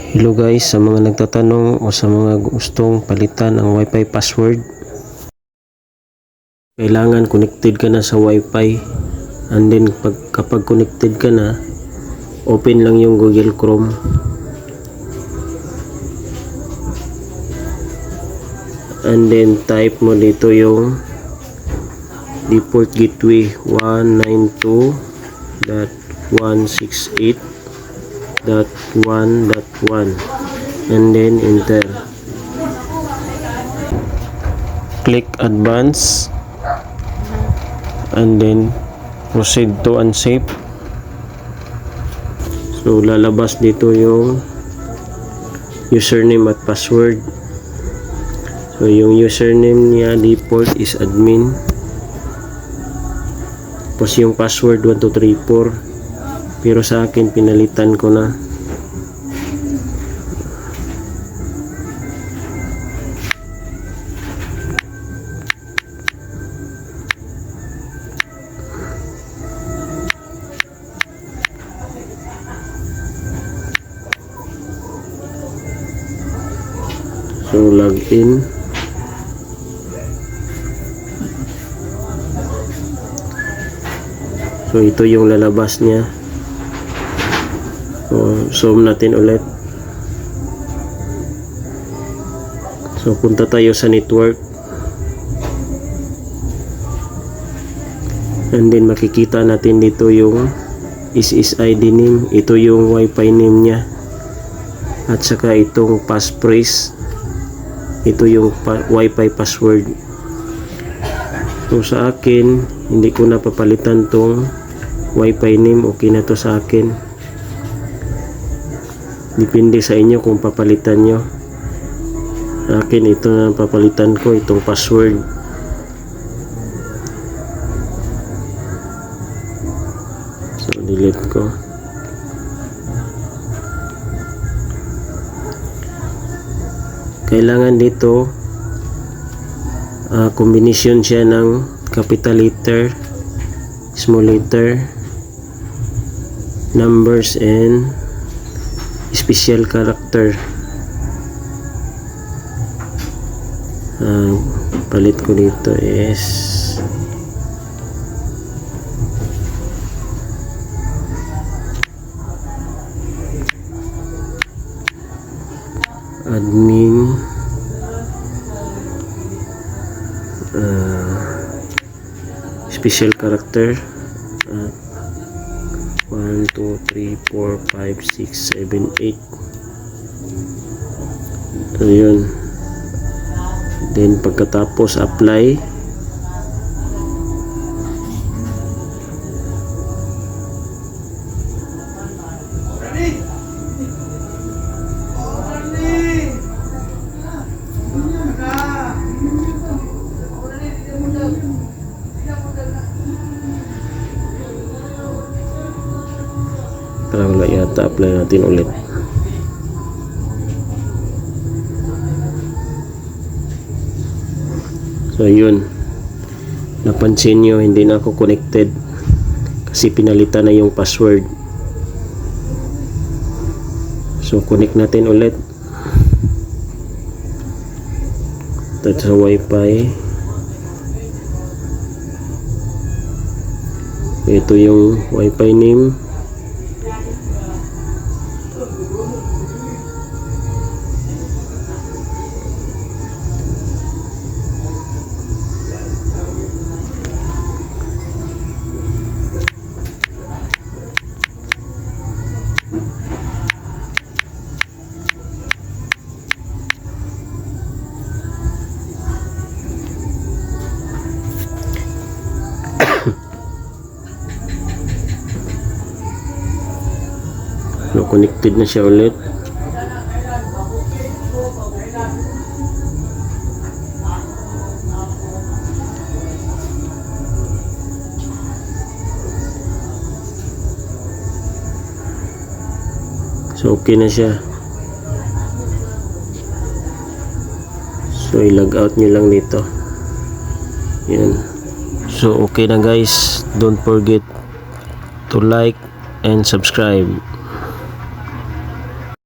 Hello guys, sa mga nagtatanong o sa mga gustong palitan ang Wi-Fi password, kailangan connected ka na sa Wi-Fi, and then kapag connected ka na, open lang yung Google Chrome, and then type mo dito yung default gateway 192.168.1.1 and then enter. Click advance and then proceed to unsafe. So lalabas dito yung username at password. So yung username niya default is admin, tapos yung password 1234, pero sa akin pinalitan ko na. So login. So ito yung lalabas niya. So zoom natin ulit. So punta tayo sa network. And then makikita natin dito yung SSID name. Ito yung Wi-Fi name niya. At saka itong passphrase. Ito yung Wi-Fi password. So sa akin, hindi ko na papalitan tong Wi-Fi name. Okay na to sa akin. Depende sa inyo kung papalitan nyo. Sa akin, ito na papalitan ko, itong password. So delete ko. Kailangan dito combination siya ng capital letter, small letter, numbers, and special character. Palit ko dito is admin, special character, 1 2 3 4 5 6 7 8. So yun. Then pagkatapos apply. Parang wala yata, apply natin ulit. So yun, napansin nyo hindi na ako connected kasi pinalitan na yung password. So connect natin ulit. Ito sa Wi-Fi. Ito yung Wi-Fi name. So, connected na siya ulit. So okay na siya. So i-log out nyo lang dito. Yan. So okay na guys. Don't forget to like and subscribe.